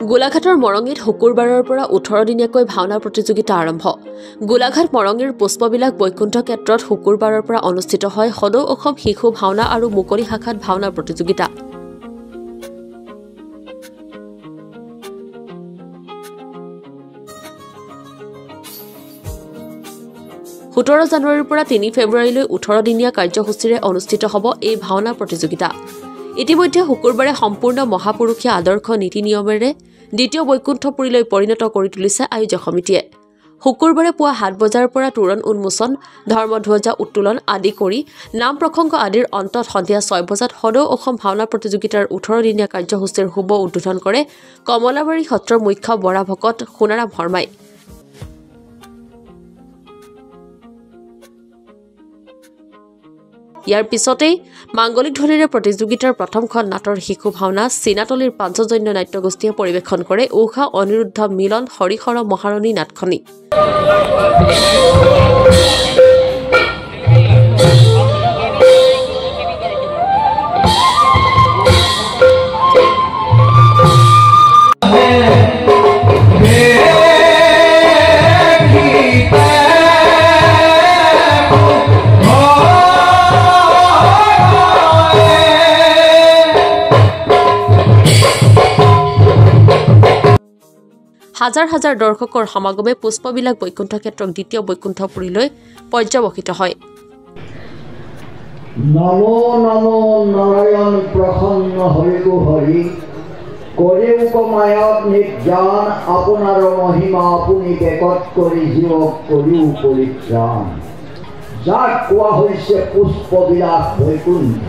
গোলাঘাটৰ মৰঙীত শুকুৰবাৰৰ পৰা 18 দিনীয়াকৈ ভাওনা প্ৰতিযোগিতা আৰম্ভ। গোলাঘাট মৰঙীৰ পুষ্পবিলাক বৈকুণ্ঠ ক্ষেত্ৰত শুকুৰবাৰৰ পৰা অনুষ্ঠিত হয় সদৌ অসম শিশু ভাওনা আৰু মুকলি শাখাত ভাওনা প্ৰতিযোগিতা। সোতৰ জানুৱাৰীৰ পৰা 3 ফেব্ৰুৱাৰীলৈ 18 দিনীয়া কাৰ্যসূচীৰে অনুষ্ঠিত হ'ব এই ভাওনা প্ৰতিযোগিতা। ইতিমধ্যে শুকুৰবাৰে সম্পূৰ্ণ মহাপুৰুষীয়া আদৰ্শ নীতি নিয়মেৰে দ্বিতীয় বৈকুণ্ঠপুৰীলৈ পৰিণত কৰি তুলিছে আয়োজক সমিতিয়ে। শুকুৰবাৰে পুৱা 7 বজাৰ পৰা তোৰণ উন্মোচন, ধৰ্মধ্বজা উত্তোলন আদি কৰি নাম প্ৰসংগ আদিৰ অন্তত সন্ধিয়া 6 বজাত সদৌ অসম ভাওনা প্ৰতিযোগিতাৰ 18 দিনীয়া কাৰ্যসূচীৰ শুভ উদ্বোধন কৰে কমলাবাৰী সত্ৰৰ মুখ্য বৰা ভকত সোণাৰাম শৰ্মাই। ইয়াৰ পিছতেই মাংগলিক ধ্বনিৰে প্ৰতিযোগিতাৰ প্ৰথমখন নাটৰ শিশু ভাওনা চীনাতলীৰ পাঞ্চজন্য নাট্যগোষ্ঠীয়ে পৰিৱেশন কৰে ঔষা অনিৰুদ্ধ মিলন হৰিহৰ মহাৰণী নাটখনি। হাজাৰ হাজাৰ দৰ্শকৰ সমাগমে পুষ্পবিলাক বৈকুণ্ঠ ক্ষেত্ৰক দ্বিতীয় বৈকুণ্ঠপুৰীলৈ পৰ্যবসিত হয়। নমো নমো নাৰায়ণ প্ৰসন্ন হৰিকো হৰি কৰিও কমায়ত নিৰ্যান আপোনাৰ মহিমা আপুনি বেকত কৰি জীৱক কৰিও পৰিত্ৰাণ। যাক কোৱা হৈছে পুষ্পবিলাক বৈকুণ্ঠ।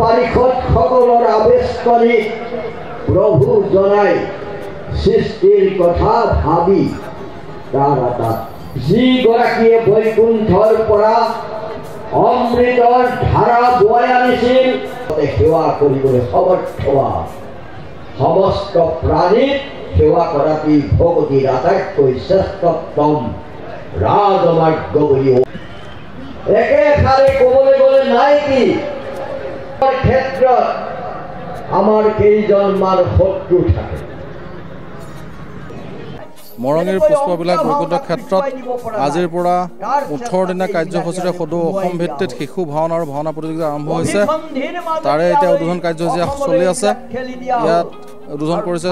পাৰিষদ সকলৰ আৱেশ কৰি প্ৰভু জনাই সৃষ্টিৰ কথা ভাবি তাৰ এটা যিগৰাকীয়ে বৈকুণ্ঠৰ পৰা অমৃতৰ ধাৰা বৈ আনিছিল সেৱা কৰিবলৈ সমৰ্থ সমস্ত প্ৰাণীক সেৱা কৰাটি ভগৱতীৰ আটাইতকৈ শ্ৰেষ্ঠতম ৰাজমাৰ্গ বুলি একেফালে ক'বলৈ গ'লে নাই কি ক্ষেত্ৰত আমাৰ কেইজনমান শত্ৰু থাকে। মৰঙীৰ পুষ্পবিলাক বৈকুণ্ঠ ক্ষেত্ৰত আজিৰ পৰা 18 দিনীয়া কাৰ্যসূচীৰে সদৌ অসম ভিত্তিত শিশু ভাওনা আৰু ভাওনা প্ৰতিযোগিতা আৰম্ভ হৈছে। তাৰে এতিয়া উদ্বোধন কাৰ্যসূচী চলি আছে। ইয়াত উদ্বোধন কৰিছে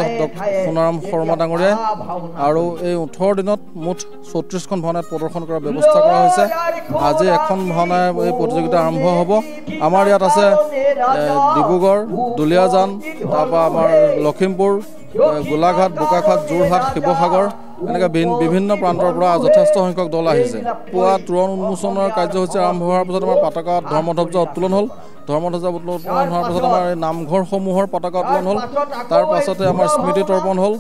সোণাৰাম শৰ্মা ডাঙৰীয়াই আৰু এই 18 দিনত মুঠ 34খন ভাওনাত প্ৰদৰ্শন কৰাৰ ব্যৱস্থা কৰা হৈছে। আজি এখন ভাওনাৰ এই প্ৰতিযোগিতা আৰম্ভ হ'ব। আমাৰ ইয়াত আছে ডিব্ৰুগড়, দুলীয়াজান, তাৰপৰা আমাৰ লখিমপুৰ, গোলাঘাট, বোকাখাট, যোৰহাট, শিৱসাগৰ এনেকৈ বিভিন্ন প্ৰান্তৰ পৰা যথেষ্ট সংখ্যক দল আহিছে। পুৱা তোৰণ উন্মোচনৰ কাৰ্যসূচী আৰম্ভ হোৱাৰ পিছত আমাৰ পতাকাত ধৰ্মধ্বজা উত্তোলন হ'ল। ধৰ্মধ্বজা উত্তোলন হোৱাৰ পিছত আমাৰ নামঘৰসমূহৰ পতাকা উত্তোলন হ'ল। তাৰ পাছতে আমাৰ স্মৃতি তৰ্পণ হ'ল।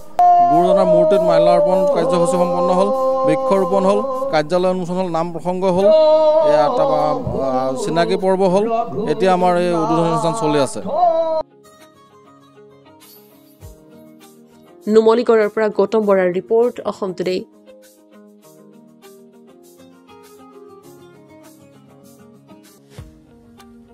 গুৰুজনাৰ মূৰ্তিত মাল্যাৰ্পণ কাৰ্যসূচী সম্পন্ন হ'ল। বৃক্ষৰোপণ হ'ল। কাৰ্যালয় উন্মোচন হ'ল। নাম প্ৰসংগ হ'ল। তাৰপৰা চিনাকি পৰ্ব হ'ল। এতিয়া আমাৰ এই উদ্বোধনী অনুষ্ঠান চলি আছে। নুমলীগড়ৰ পৰা গৌতম বৰাৰ ৰিপৰ্ট, অসম টুডে।